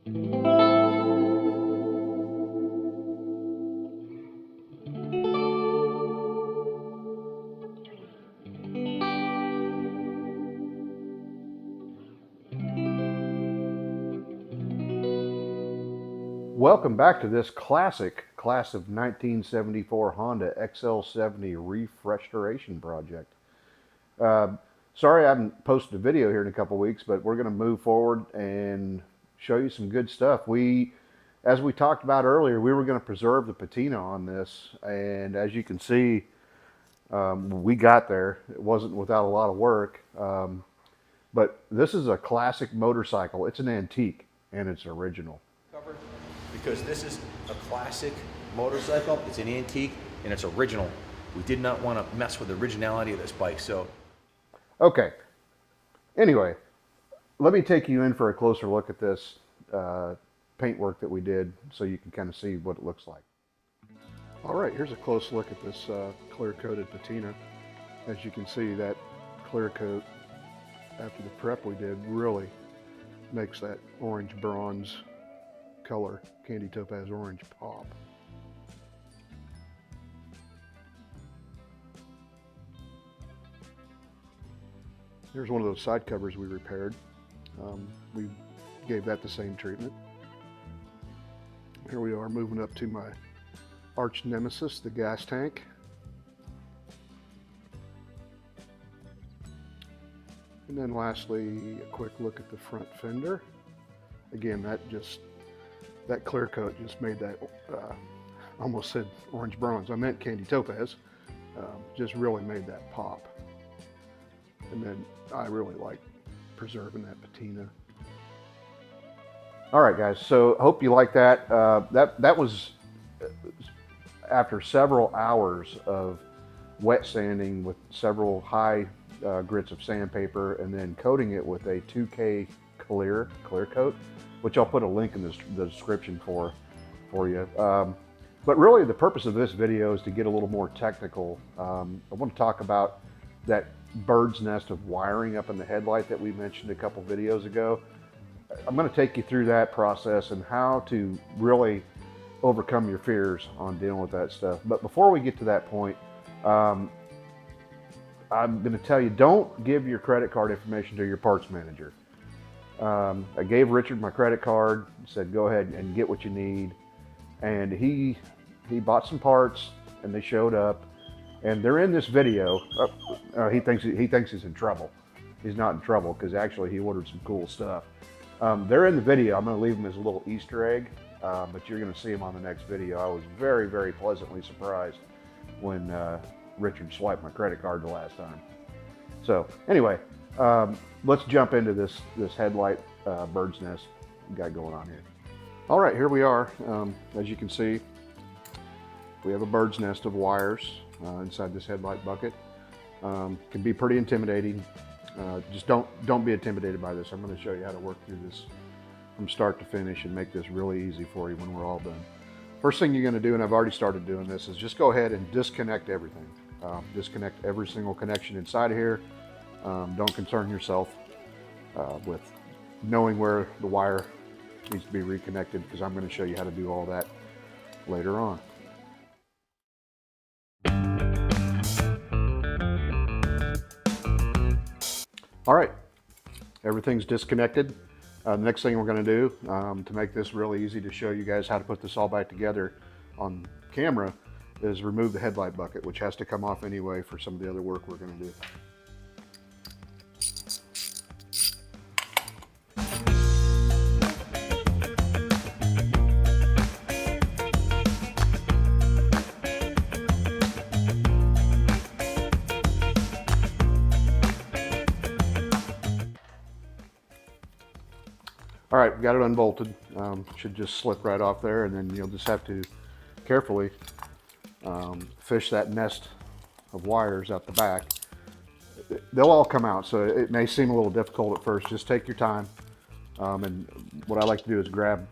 Welcome back to this classic class of 1974 Honda XL70 restoration project. Uh, Sorry I haven't posted a video here in a couple weeks, but we're going to move forward and show you some good stuff. As we talked about earlier, we were going to preserve the patina on this, and as you can see, we got there. It wasn't without a lot of work, but this is a classic motorcycle. It's an antique, and it's original. Because this is a classic motorcycle, it's an antique, and it's original. We did not want to mess with the originality of this bike, so. Okay, anyway, let me take you in for a closer look at this paintwork that we did so you can kind of see what it looks like. All right, here's a close look at this clear-coated patina. As you can see, that clear coat after the prep we did really makes that orange bronze color, candy topaz orange, pop. Here's one of those side covers we repaired. We gave that the same treatment. Here we are moving up to my arch nemesis, the gas tank. And then lastly, a quick look at the front fender. Again, that clear coat just made that, almost said orange bronze, I meant candy topaz, just really made that pop. And then I really like preserving that patina. All right, guys, so hope you like that. That was after several hours of wet sanding with several high grits of sandpaper, and then coating it with a 2K clear coat, which I'll put a link in the description for you. But really the purpose of this video is to get a little more technical. I want to talk about that bird's nest of wiring up in the headlight that we mentioned a couple videos ago. I'm going to take you through that process and how to really overcome your fears on dealing with that stuff. But before we get to that point, I'm going to tell you, don't give your credit card information to your parts manager. I gave Richard my credit card, said go ahead and get what you need, and he bought some parts and they showed up, and they're in this video. He thinks he's in trouble. He's not in trouble because actually he ordered some cool stuff. They're in the video. I'm going to leave them as a little Easter egg, but you're going to see them on the next video. I was very, very pleasantly surprised when Richard swiped my credit card the last time. So anyway, let's jump into this headlight bird's nest we got going on here. All right, here we are. As you can see, we have a bird's nest of wires inside this headlight bucket. Can be pretty intimidating. Just don't be intimidated by this. I'm going to show you how to work through this from start to finish and make this really easy for you when we're all done. First thing you're going to do, and I've already started doing this, is just go ahead and disconnect everything. Disconnect every single connection inside of here. Don't concern yourself with knowing where the wire needs to be reconnected, because I'm going to show you how to do all that later on. All right, everything's disconnected. The next thing we're going to do to make this really easy to show you guys how to put this all back together on camera is remove the headlight bucket, which has to come off anyway for some of the other work we're going to do. All right, we got it unbolted. Should just slip right off there, and then you'll just have to carefully fish that nest of wires out the back. They'll all come out, so it may seem a little difficult at first. Just take your time. And what I like to do is grab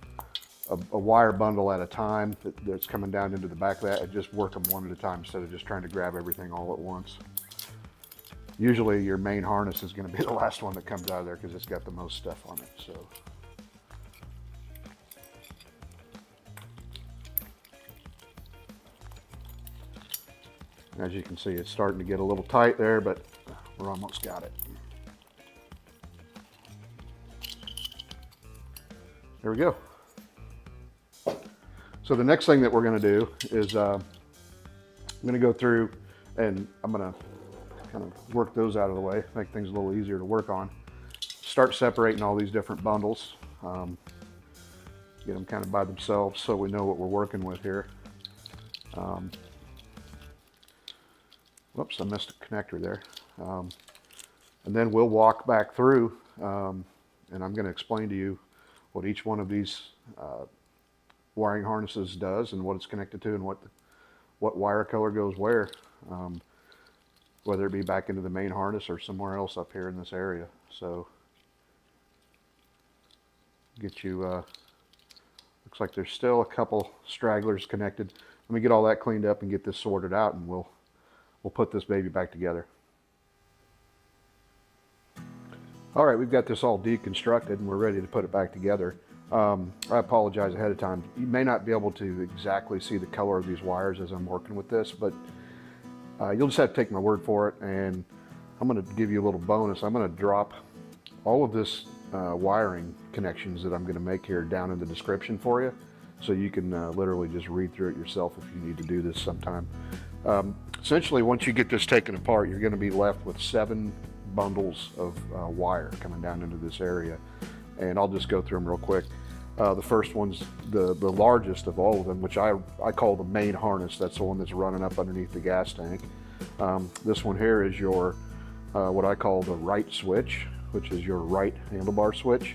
a wire bundle at a time that's coming down into the back of that, and just work them one at a time instead of just trying to grab everything all at once. Usually your main harness is going to be the last one that comes out of there because it's got the most stuff on it. So As you can see, it's starting to get a little tight there, but we're almost got it. There we go. So the next thing that we're going to do is I'm going to go through and I'm going to kind of work those out of the way, make things a little easier to work on. Start separating all these different bundles. Get them kind of by themselves so we know what we're working with here. Whoops, I missed a connector there. And then we'll walk back through and I'm going to explain to you what each one of these wiring harnesses does and what it's connected to and what wire color goes where, whether it be back into the main harness or somewhere else up here in this area. So get you, looks like there's still a couple stragglers connected. Let me get all that cleaned up and get this sorted out, and we'll put this baby back together. All right, we've got this all deconstructed and we're ready to put it back together. I apologize ahead of time. You may not be able to exactly see the color of these wires as I'm working with this, but you'll just have to take my word for it, and I'm going to give you a little bonus. I'm going to drop all of this wiring connections that I'm going to make here down in the description for you, so you can literally just read through it yourself if you need to do this sometime. Essentially, once you get this taken apart, you're going to be left with 7 bundles of wire coming down into this area, and I'll just go through them real quick. The first one's the largest of all of them, which I call the main harness. That's the one that's running up underneath the gas tank. This one here is your what I call the right switch, which is your right handlebar switch.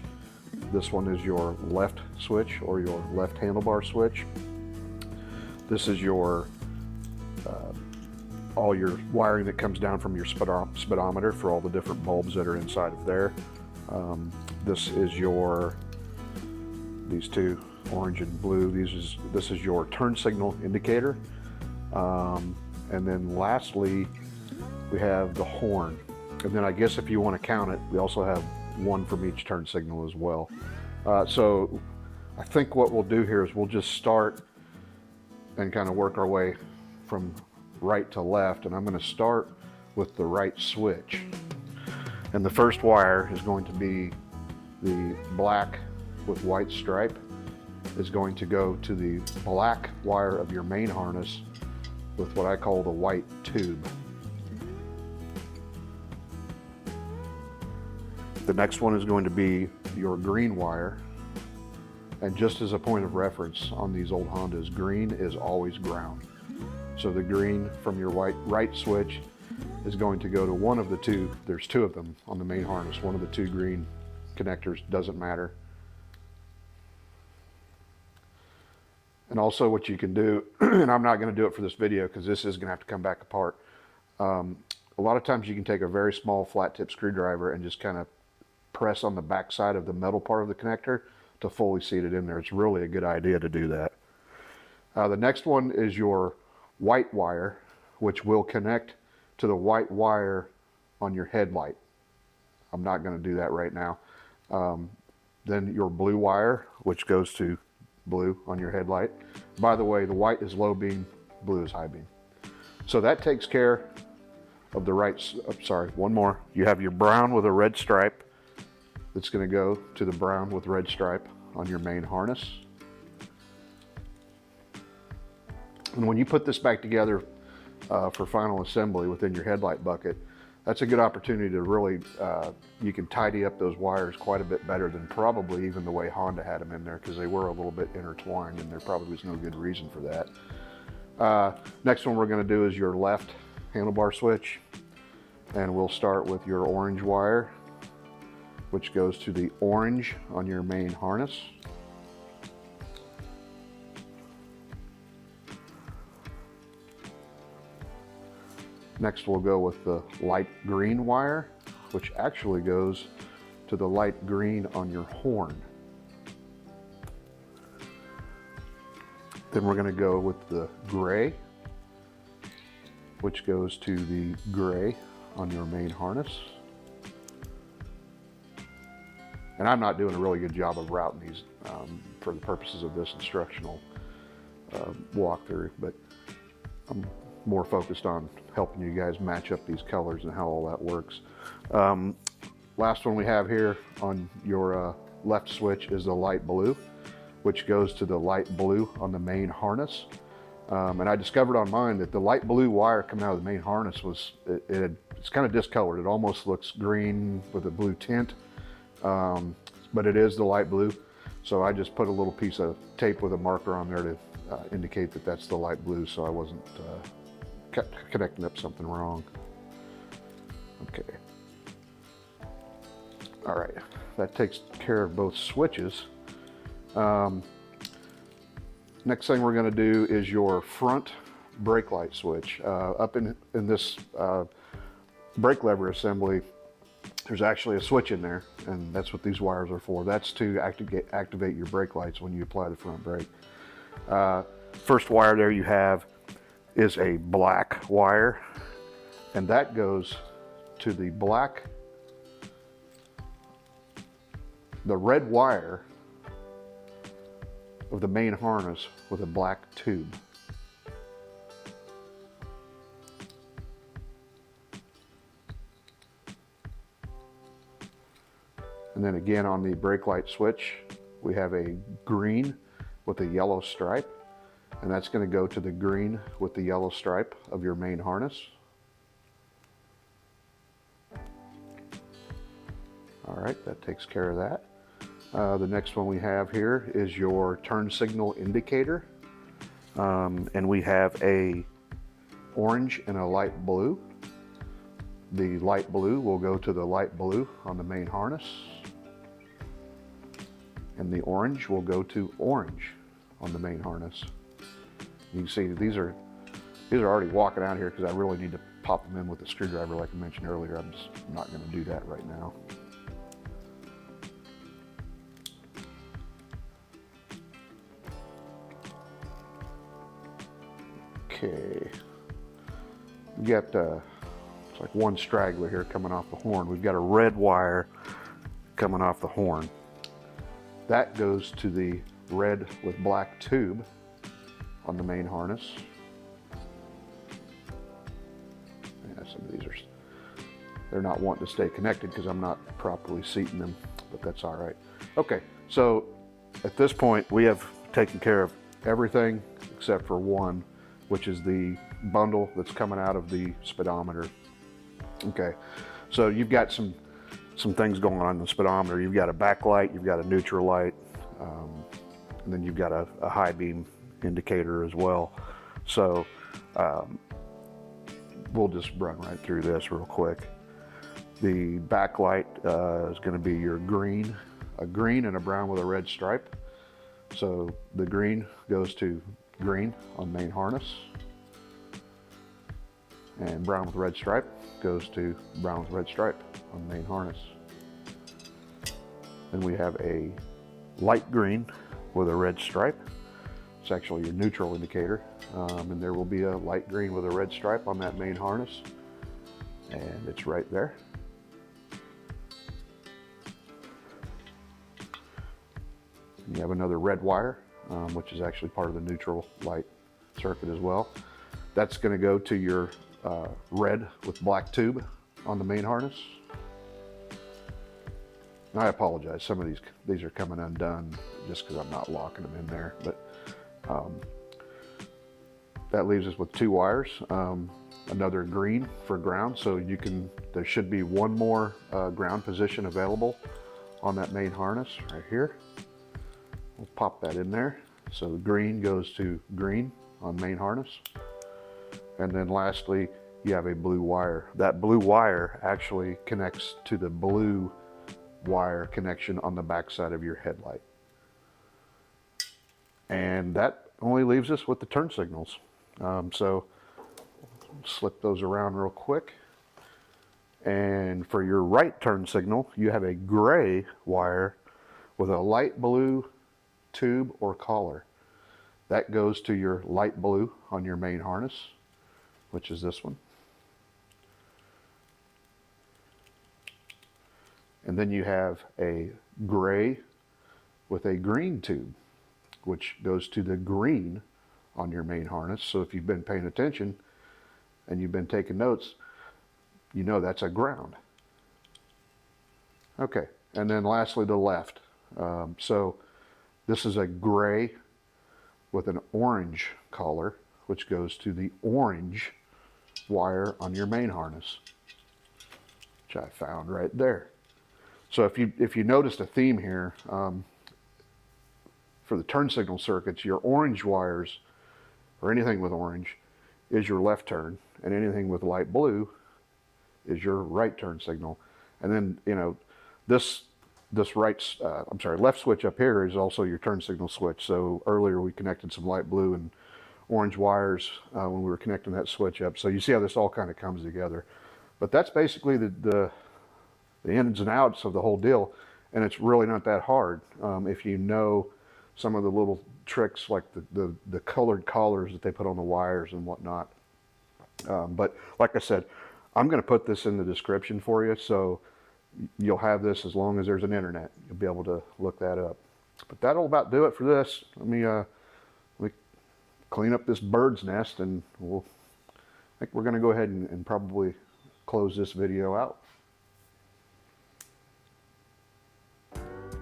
This one is your left switch, or your left handlebar switch. This is your all your wiring that comes down from your speedometer for all the different bulbs that are inside of there. This is your, these two, orange and blue, this is your turn signal indicator. And then lastly, we have the horn. And then I guess if you want to count it, we also have one from each turn signal as well. So I think what we'll do here is we'll just start and kind of work our way from right to left, and I'm going to start with the right switch. And the first wire is going to be the black with white stripe, is going to go to the black wire of your main harness with what I call the white tube. The next one is going to be your green wire, and just as a point of reference on these old Hondas, green is always ground. So the green from your right switch is going to go to one of the two, there's 2 of them on the main harness, one of the 2 green connectors, doesn't matter. And also what you can do, and I'm not going to do it for this video because this is going to have to come back apart. A lot of times you can take a very small flat tip screwdriver and just kind of press on the back side of the metal part of the connector to fully seat it in there. It's really a good idea to do that. The next one is your white wire, which will connect to the white wire on your headlight. I'm not going to do that right now. Then your blue wire, which goes to blue on your headlight. By the way, the white is low beam, blue is high beam. So that takes care of the right, sorry, one more. You have your brown with a red stripe that's going to go to the brown with red stripe on your main harness. And when you put this back together for final assembly within your headlight bucket, that's a good opportunity to really, you can tidy up those wires quite a bit better than probably even the way Honda had them in there, because they were a little bit intertwined and there probably was no good reason for that. Next one we're going to do is your left handlebar switch, and we'll start with your orange wire, which goes to the orange on your main harness. Next we'll go with the light green wire, which actually goes to the light green on your horn. Then we're going to go with the gray, which goes to the gray on your main harness. And I'm not doing a really good job of routing these for the purposes of this instructional walkthrough, but I'm more focused on helping you guys match up these colors and how all that works. Last one we have here on your left switch is the light blue, which goes to the light blue on the main harness. And I discovered on mine that the light blue wire coming out of the main harness was, it's kind of discolored. It almost looks green with a blue tint, but it is the light blue. So I just put a little piece of tape with a marker on there to indicate that that's the light blue, so I wasn't connecting up something wrong. Okay. All right, that takes care of both switches. Next thing we're going to do is your front brake light switch. Up in this brake lever assembly, there's actually a switch in there, and that's what these wires are for. That's to activate your brake lights when you apply the front brake. First wire there you have is a black wire, and that goes to the red wire of the main harness with a black tube. And then again on the brake light switch, we have a green with a yellow stripe, and that's going to go to the green with the yellow stripe of your main harness. All right, that takes care of that. The next one we have here is your turn signal indicator, and we have a orange and a light blue. The light blue will go to the light blue on the main harness, and the orange will go to orange on the main harness. You can see these are already walking out here because I really need to pop them in with a screwdriver like I mentioned earlier. I'm just not going to do that right now. Okay, we got it's like one straggler here coming off the horn. We've got a red wire coming off the horn. That goes to the red with black tube on the main harness. Yeah, some of these they're not wanting to stay connected because I'm not properly seating them, but that's all right. Okay, so at this point we have taken care of everything except for one, which is the bundle that's coming out of the speedometer. Okay, so you've got some things going on in the speedometer. You've got a backlight, you've got a neutral light, and then you've got a high beam indicator as well. So we'll just run right through this real quick. The backlight is going to be your green, a green and a brown with a red stripe. So the green goes to green on main harness, and brown with red stripe goes to brown with red stripe on main harness. Then we have a light green with a red stripe. It's actually your neutral indicator, and there will be a light green with a red stripe on that main harness, and it's right there. You have another red wire, which is actually part of the neutral light circuit as well. That's going to go to your red with black tube on the main harness. And I apologize, some of these are coming undone just because I'm not locking them in there, but that leaves us with two wires, another green for ground, so there should be one more ground position available on that main harness right here. We'll pop that in there. So the green goes to green on main harness. And then lastly, you have a blue wire. That blue wire actually connects to the blue wire connection on the back side of your headlight. And that only leaves us with the turn signals. So slip those around real quick. And for your right turn signal, you have a gray wire with a light blue tube or collar. That goes to your light blue on your main harness, which is this one. And then you have a gray with a green tube, which goes to the green on your main harness. So if you've been paying attention, and you've been taking notes, you know that's a ground. Okay, and then lastly, the left. So this is a gray with an orange collar, which goes to the orange wire on your main harness, which I found right there. So if you noticed a theme here, for the turn signal circuits, your orange wires, or anything with orange, is your left turn, and anything with light blue is your right turn signal. And then, you know, this left switch up here is also your turn signal switch. So earlier we connected some light blue and orange wires when we were connecting that switch up. So you see how this all kind of comes together. But that's basically the ins and outs of the whole deal, and it's really not that hard if you know some of the little tricks, like the colored collars that they put on the wires and whatnot. But like I said, I'm going to put this in the description for you, so you'll have this as long as there's an internet. You'll be able to look that up. But that'll about do it for this. Let me clean up this bird's nest, and I think we're going to go ahead and probably close this video out.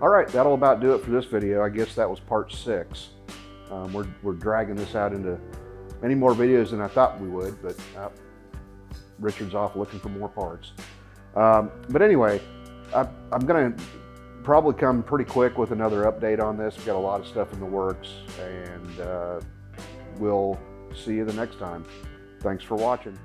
All right, that'll about do it for this video. I guess that was part 6. We're dragging this out into many more videos than I thought we would, but Richard's off looking for more parts. But anyway, I'm going to probably come pretty quick with another update on this. We've got a lot of stuff in the works, and we'll see you the next time. Thanks for watching.